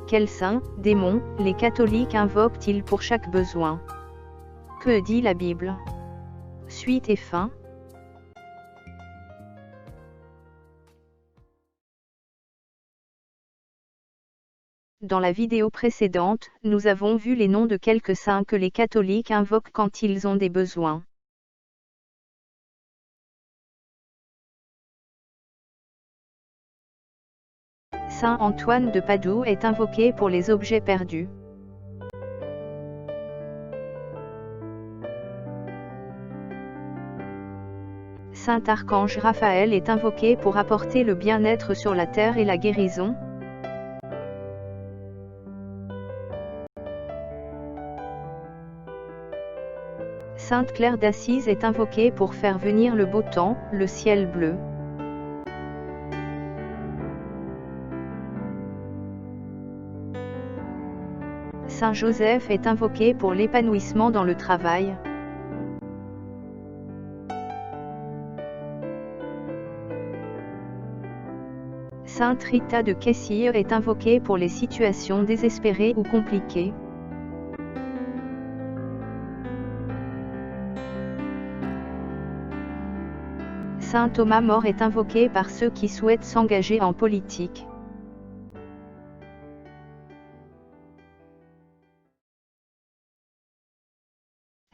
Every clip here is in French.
Quels saints, démons, les catholiques invoquent-ils pour chaque besoin? Que dit la Bible? Suite et fin. Dans la vidéo précédente, nous avons vu les noms de quelques saints que les catholiques invoquent quand ils ont des besoins. Saint Antoine de Padoue est invoqué pour les objets perdus. Saint Archange Raphaël est invoqué pour apporter le bien-être sur la terre et la guérison. Sainte Claire d'Assise est invoquée pour faire venir le beau temps, le ciel bleu. Saint Joseph est invoqué pour l'épanouissement dans le travail. Sainte Rita de Kessire est invoquée pour les situations désespérées ou compliquées. Saint Thomas More est invoqué par ceux qui souhaitent s'engager en politique.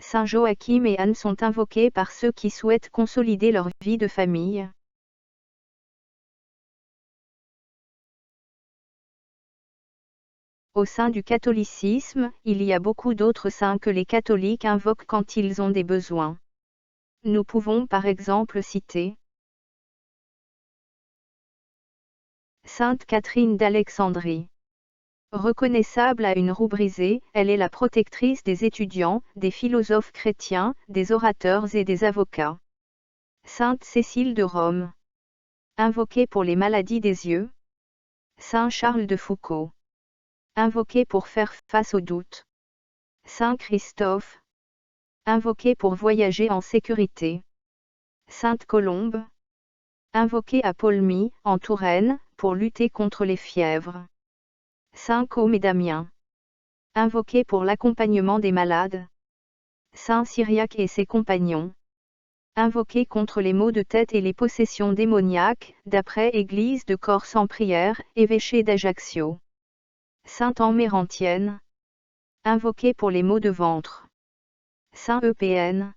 Saint Joachim et Anne sont invoqués par ceux qui souhaitent consolider leur vie de famille. Au sein du catholicisme, il y a beaucoup d'autres saints que les catholiques invoquent quand ils ont des besoins. Nous pouvons par exemple citer Sainte Catherine d'Alexandrie. Reconnaissable à une roue brisée, elle est la protectrice des étudiants, des philosophes chrétiens, des orateurs et des avocats. Sainte Cécile de Rome. Invoquée pour les maladies des yeux. Saint Charles de Foucauld. Invoqué pour faire face aux doutes. Saint Christophe. Invoqué pour voyager en sécurité. Sainte Colombe. Invoquée à Paulmy, en Touraine, pour lutter contre les fièvres. Saint Côme et Damien. Invoqué pour l'accompagnement des malades. Saint Cyriaque et ses compagnons. Invoqué contre les maux de tête et les possessions démoniaques, d'après Église de Corse en prière, évêché d'Ajaccio. Sainte Anne-Mérantienne. Invoqué pour les maux de ventre. Saint EPN.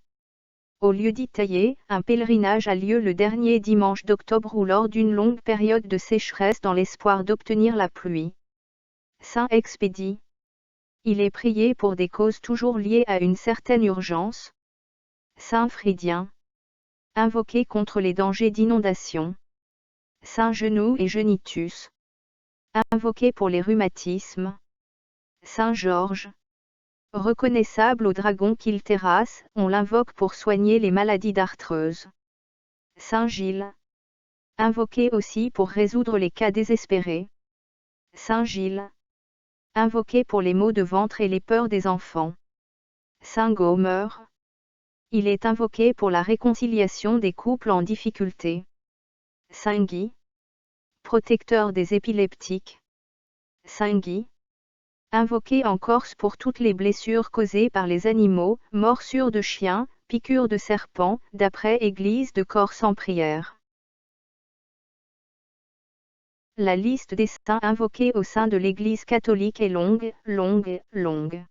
Au lieu-dit Taillé, un pèlerinage a lieu le dernier dimanche d'octobre ou lors d'une longue période de sécheresse dans l'espoir d'obtenir la pluie. Saint Expédie. Il est prié pour des causes toujours liées à une certaine urgence. Saint Fridien. Invoqué contre les dangers d'inondation. Saint Genoux et Genitus. Invoqué pour les rhumatismes. Saint Georges. Reconnaissable au dragon qu'il terrasse, on l'invoque pour soigner les maladies d'arthrose. Saint Gilles. Invoqué aussi pour résoudre les cas désespérés. Saint Gilles. Invoqué pour les maux de ventre et les peurs des enfants. Saint Gomer. Il est invoqué pour la réconciliation des couples en difficulté. Saint Guy. Protecteur des épileptiques. Saint Guy. Invoqué en Corse pour toutes les blessures causées par les animaux, morsures de chiens, piqûres de serpents, d'après Église de Corse en prière. La liste des saints invoqués au sein de l'Église catholique est longue, longue, longue.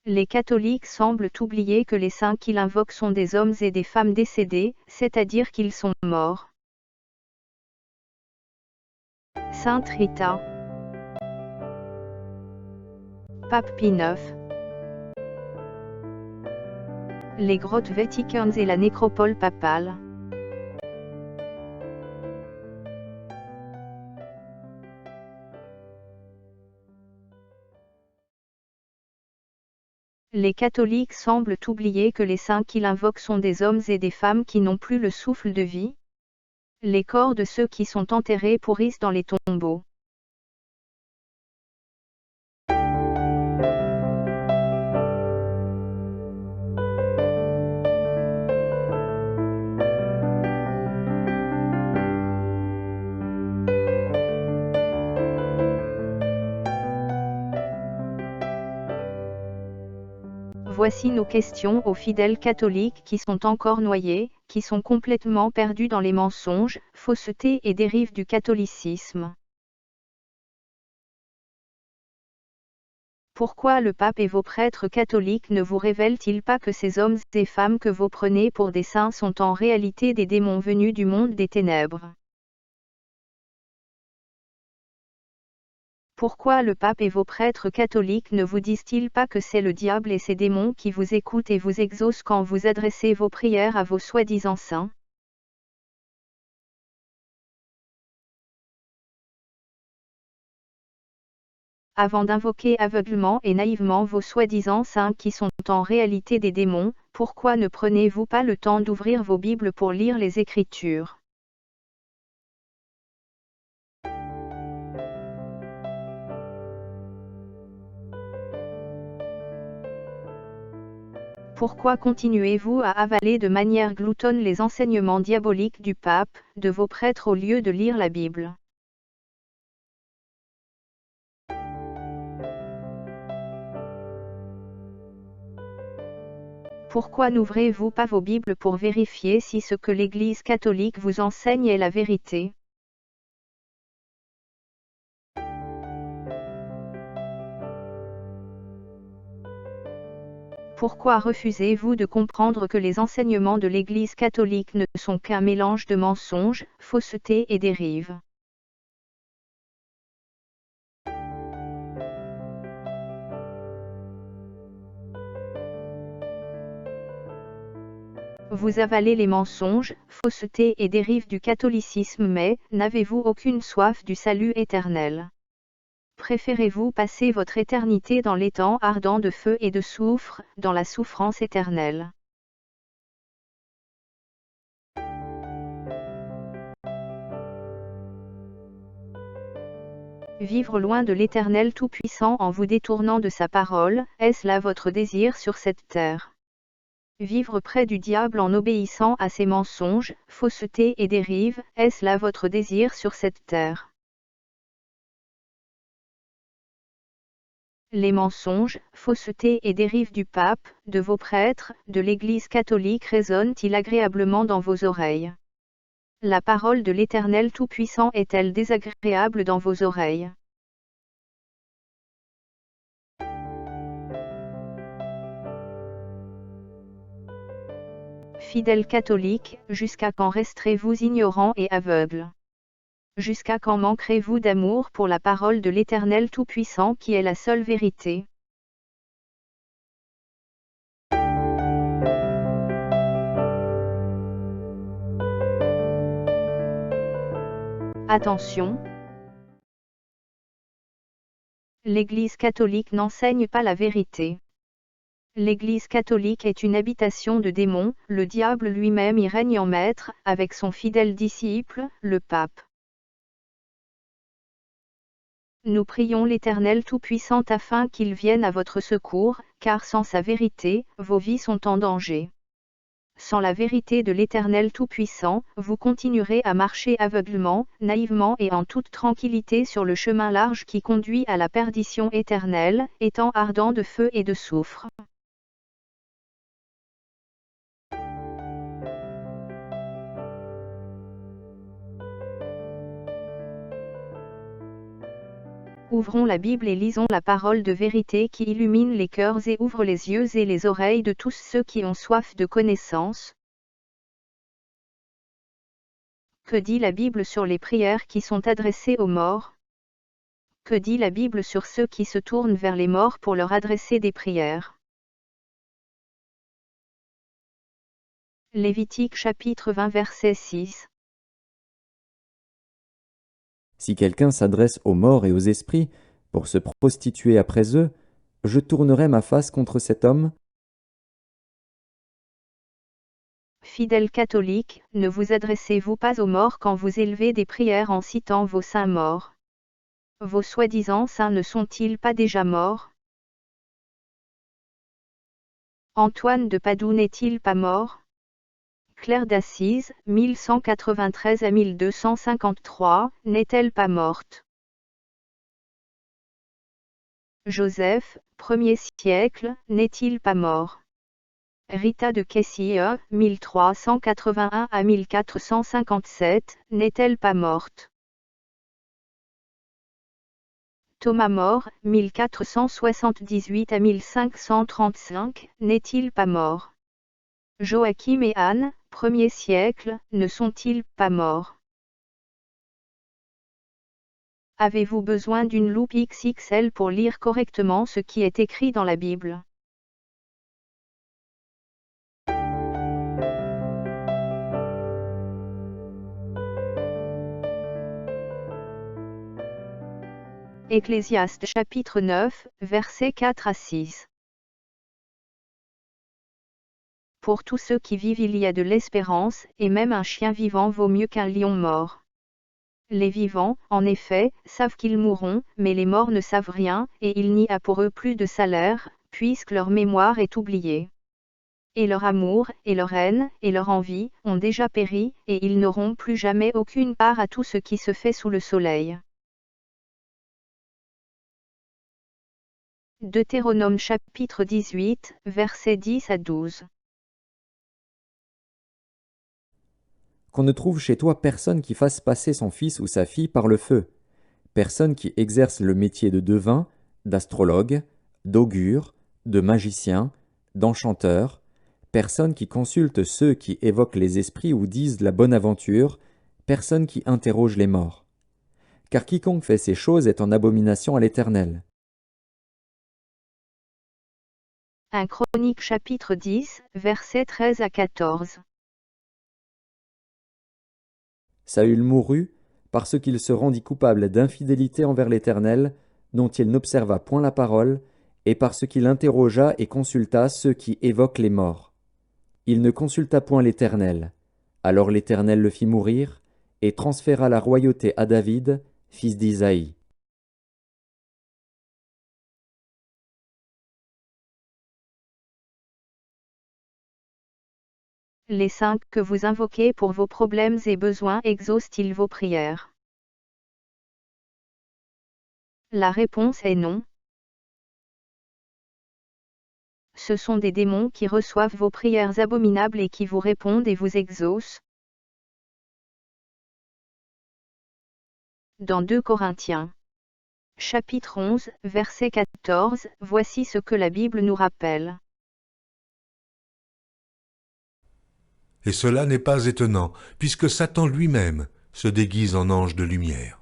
Les catholiques semblent oublier que les saints qu'il invoque sont des hommes et des femmes décédés, c'est-à-dire qu'ils sont morts. Sainte Rita. Pape Pie IX. Les grottes vaticanes et la nécropole papale. Les catholiques semblent oublier que les saints qu'il invoque sont des hommes et des femmes qui n'ont plus le souffle de vie. Les corps de ceux qui sont enterrés pourrissent dans les tombeaux. Voici nos questions aux fidèles catholiques qui sont encore noyés, qui sont complètement perdus dans les mensonges, faussetés et dérives du catholicisme. Pourquoi le pape et vos prêtres catholiques ne vous révèlent-ils pas que ces hommes et femmes que vous prenez pour des saints sont en réalité des démons venus du monde des ténèbres? Pourquoi le pape et vos prêtres catholiques ne vous disent-ils pas que c'est le diable et ses démons qui vous écoutent et vous exaucent quand vous adressez vos prières à vos soi-disant saints? Avant d'invoquer aveuglement et naïvement vos soi-disant saints qui sont en réalité des démons, pourquoi ne prenez-vous pas le temps d'ouvrir vos Bibles pour lire les Écritures? Pourquoi continuez-vous à avaler de manière gloutonne les enseignements diaboliques du pape, de vos prêtres au lieu de lire la Bible? Pourquoi n'ouvrez-vous pas vos Bibles pour vérifier si ce que l'Église catholique vous enseigne est la vérité? Pourquoi refusez-vous de comprendre que les enseignements de l'Église catholique ne sont qu'un mélange de mensonges, faussetés et dérives? Vous avalez les mensonges, faussetés et dérives du catholicisme, mais n'avez-vous aucune soif du salut éternel? Préférez-vous passer votre éternité dans l'étang ardent de feu et de soufre, dans la souffrance éternelle? Vivre loin de l'Éternel Tout-Puissant en vous détournant de sa parole, est-ce là votre désir sur cette terre? Vivre près du diable en obéissant à ses mensonges, faussetés et dérives, est-ce là votre désir sur cette terre? Les mensonges, faussetés et dérives du pape, de vos prêtres, de l'Église catholique résonnent-ils agréablement dans vos oreilles? La parole de l'Éternel Tout-Puissant est-elle désagréable dans vos oreilles? Fidèles catholiques, jusqu'à quand resterez-vous ignorants et aveugles? Jusqu'à quand manquerez-vous d'amour pour la parole de l'Éternel Tout-Puissant qui est la seule vérité? Attention! L'Église catholique n'enseigne pas la vérité. L'Église catholique est une habitation de démons, le diable lui-même y règne en maître, avec son fidèle disciple, le pape. Nous prions l'Éternel Tout-Puissant afin qu'il vienne à votre secours, car sans sa vérité, vos vies sont en danger. Sans la vérité de l'Éternel Tout-Puissant, vous continuerez à marcher aveuglement, naïvement et en toute tranquillité sur le chemin large qui conduit à la perdition éternelle, étant ardent de feu et de soufre. Ouvrons la Bible et lisons la parole de vérité qui illumine les cœurs et ouvre les yeux et les oreilles de tous ceux qui ont soif de connaissance. Que dit la Bible sur les prières qui sont adressées aux morts? Que dit la Bible sur ceux qui se tournent vers les morts pour leur adresser des prières? Lévitique chapitre 20 verset 6. Si quelqu'un s'adresse aux morts et aux esprits pour se prostituer après eux, je tournerai ma face contre cet homme. Fidèles catholiques, ne vous adressez-vous pas aux morts quand vous élevez des prières en citant vos saints morts? Vos soi-disant saints ne sont-ils pas déjà morts? Antoine de Padoue n'est-il pas mort? Claire d'Assise, 1193 à 1253, n'est-elle pas morte? Joseph, 1er siècle, n'est-il pas mort? Rita de Kessire, 1381 à 1457, n'est-elle pas morte? Thomas More, 1478 à 1535, n'est-il pas mort? Joachim et Anne, 1er siècle, ne sont-ils pas morts? Avez-vous besoin d'une loupe XXL pour lire correctement ce qui est écrit dans la Bible? Ecclésiaste chapitre 9, versets 4 à 6. Pour tous ceux qui vivent il y a de l'espérance, et même un chien vivant vaut mieux qu'un lion mort. Les vivants, en effet, savent qu'ils mourront, mais les morts ne savent rien, et il n'y a pour eux plus de salaire, puisque leur mémoire est oubliée. Et leur amour, et leur haine, et leur envie, ont déjà péri, et ils n'auront plus jamais aucune part à tout ce qui se fait sous le soleil. Deutéronome chapitre 18, versets 10 à 12. Qu'on ne trouve chez toi personne qui fasse passer son fils ou sa fille par le feu, personne qui exerce le métier de devin, d'astrologue, d'augure, de magicien, d'enchanteur, personne qui consulte ceux qui évoquent les esprits ou disent la bonne aventure, personne qui interroge les morts. Car quiconque fait ces choses est en abomination à l'Éternel. 1 Chronique chapitre 10, versets 13 à 14. Saül mourut parce qu'il se rendit coupable d'infidélité envers l'Éternel, dont il n'observa point la parole, et parce qu'il interrogea et consulta ceux qui évoquent les morts. Il ne consulta point l'Éternel. Alors l'Éternel le fit mourir, et transféra la royauté à David, fils d'Isaïe. Les saints que vous invoquez pour vos problèmes et besoins exaucent-ils vos prières? La réponse est non. Ce sont des démons qui reçoivent vos prières abominables et qui vous répondent et vous exaucent. Dans 2 Corinthiens. Chapitre 11, verset 14, voici ce que la Bible nous rappelle. Et cela n'est pas étonnant, puisque Satan lui-même se déguise en ange de lumière.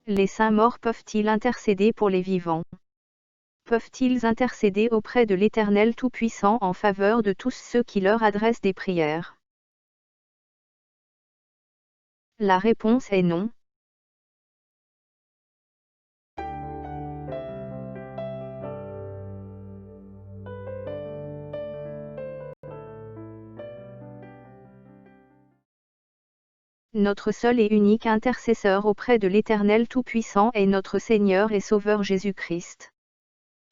Les saints morts peuvent-ils intercéder pour les vivants? Peuvent-ils intercéder auprès de l'Éternel Tout-Puissant en faveur de tous ceux qui leur adressent des prières? La réponse est non. Notre seul et unique intercesseur auprès de l'Éternel Tout-Puissant est notre Seigneur et Sauveur Jésus-Christ.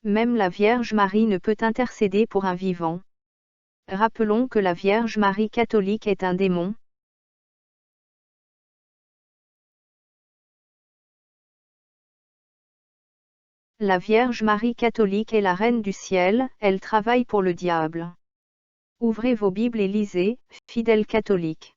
Même la Vierge Marie ne peut intercéder pour un vivant. Rappelons que la Vierge Marie catholique est un démon. La Vierge Marie catholique est la Reine du ciel, elle travaille pour le diable. Ouvrez vos Bibles et lisez, fidèles catholiques.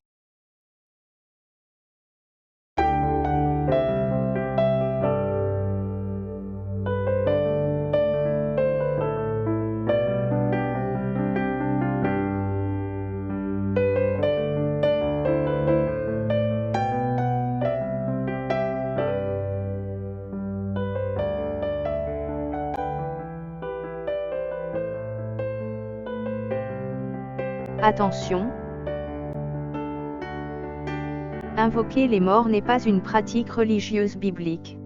Attention! Invoquer les morts n'est pas une pratique religieuse biblique.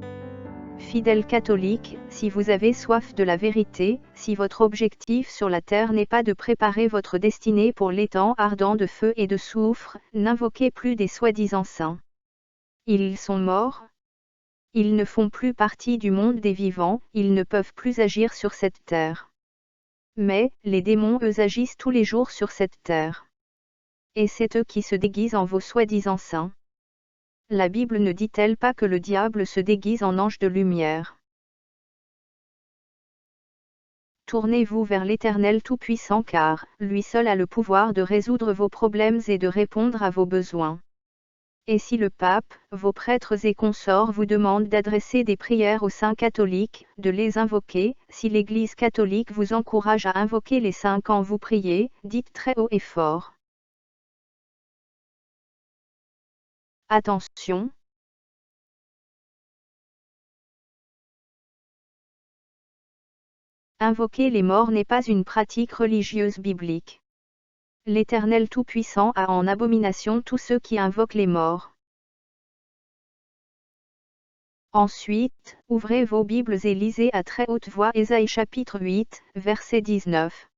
Fidèles catholiques, si vous avez soif de la vérité, si votre objectif sur la terre n'est pas de préparer votre destinée pour l'étang ardent de feu et de soufre, n'invoquez plus des soi-disant saints. Ils sont morts. Ils ne font plus partie du monde des vivants, ils ne peuvent plus agir sur cette terre. Mais, les démons eux agissent tous les jours sur cette terre. Et c'est eux qui se déguisent en vos soi-disant saints. La Bible ne dit-elle pas que le diable se déguise en ange de lumière? Tournez-vous vers l'Éternel Tout-Puissant car, lui seul a le pouvoir de résoudre vos problèmes et de répondre à vos besoins. Et si le pape, vos prêtres et consorts vous demandent d'adresser des prières aux saints catholiques, de les invoquer, si l'Église catholique vous encourage à invoquer les saints quand vous priez, dites très haut et fort. Attention! Invoquer les morts n'est pas une pratique religieuse biblique. L'Éternel Tout-Puissant a en abomination tous ceux qui invoquent les morts. Ensuite, ouvrez vos Bibles et lisez à très haute voix Ésaïe chapitre 8, verset 19.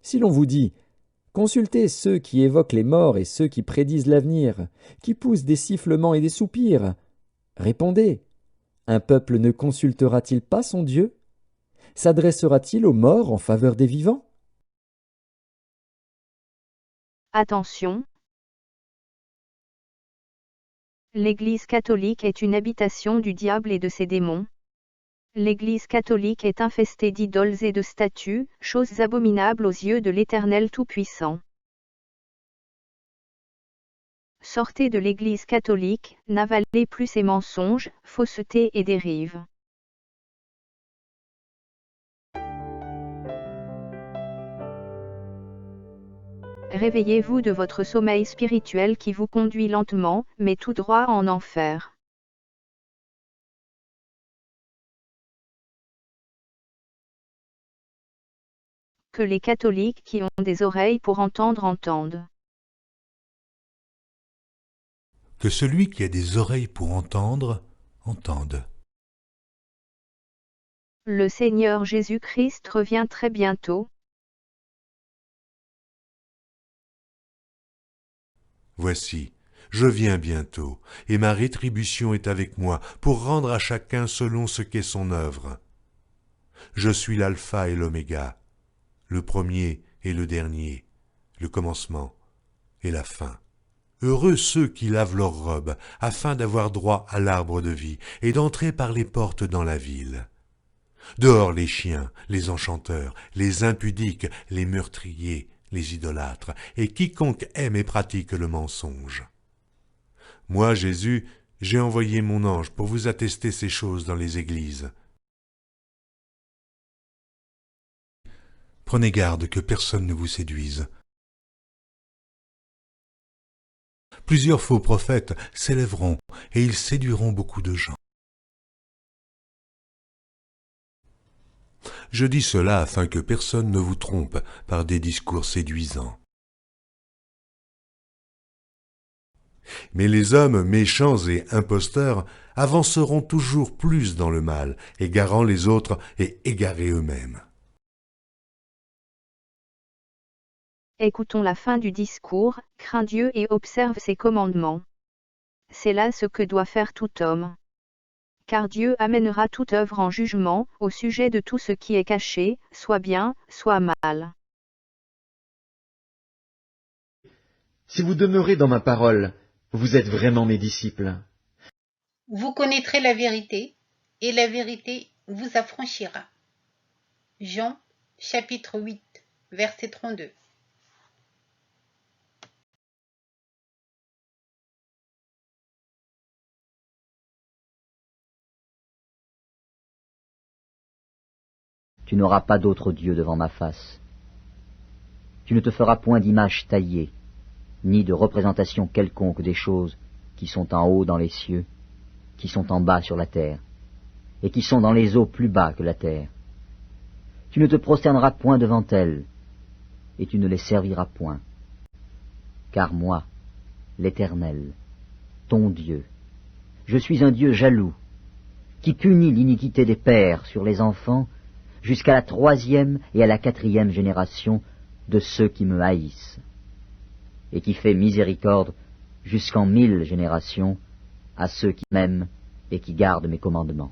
Si l'on vous dit « Consultez ceux qui évoquent les morts et ceux qui prédisent l'avenir, qui poussent des sifflements et des soupirs », répondez « Un peuple ne consultera-t-il pas son Dieu? S'adressera-t-il aux morts en faveur des vivants? » Attention! L'Église catholique est une habitation du diable et de ses démons. L'Église catholique est infestée d'idoles et de statues, choses abominables aux yeux de l'Éternel Tout-Puissant. Sortez de l'Église catholique, n'avalez plus ses mensonges, faussetés et dérives. Réveillez-vous de votre sommeil spirituel qui vous conduit lentement, mais tout droit en enfer. Que les catholiques qui ont des oreilles pour entendre entendent. Que celui qui a des oreilles pour entendre, entende. Le Seigneur Jésus-Christ revient très bientôt. Voici, je viens bientôt, et ma rétribution est avec moi, pour rendre à chacun selon ce qu'est son œuvre. Je suis l'alpha et l'oméga, le premier et le dernier, le commencement et la fin. Heureux ceux qui lavent leurs robes, afin d'avoir droit à l'arbre de vie, et d'entrer par les portes dans la ville. Dehors les chiens, les enchanteurs, les impudiques, les meurtriers, les idolâtres, et quiconque aime et pratique le mensonge. Moi, Jésus, j'ai envoyé mon ange pour vous attester ces choses dans les églises. Prenez garde que personne ne vous séduise. Plusieurs faux prophètes s'élèveront et ils séduiront beaucoup de gens. Je dis cela afin que personne ne vous trompe par des discours séduisants. Mais les hommes méchants et imposteurs avanceront toujours plus dans le mal, égarant les autres et égarés eux-mêmes. Écoutons la fin du discours, crains Dieu et observe ses commandements. C'est là ce que doit faire tout homme. Car Dieu amènera toute œuvre en jugement, au sujet de tout ce qui est caché, soit bien, soit mal. Si vous demeurez dans ma parole, vous êtes vraiment mes disciples. Vous connaîtrez la vérité, et la vérité vous affranchira. Jean, chapitre 8, verset 32. Tu n'auras pas d'autre Dieu devant ma face. Tu ne te feras point d'image taillée, ni de représentation quelconque des choses qui sont en haut dans les cieux, qui sont en bas sur la terre, et qui sont dans les eaux plus bas que la terre. Tu ne te prosterneras point devant elles, et tu ne les serviras point. Car moi, l'Éternel, ton Dieu, je suis un Dieu jaloux, qui punit l'iniquité des pères sur les enfants, jusqu'à la 3e et à la 4e génération de ceux qui me haïssent, et qui fait miséricorde jusqu'en 1000 générations à ceux qui m'aiment et qui gardent mes commandements.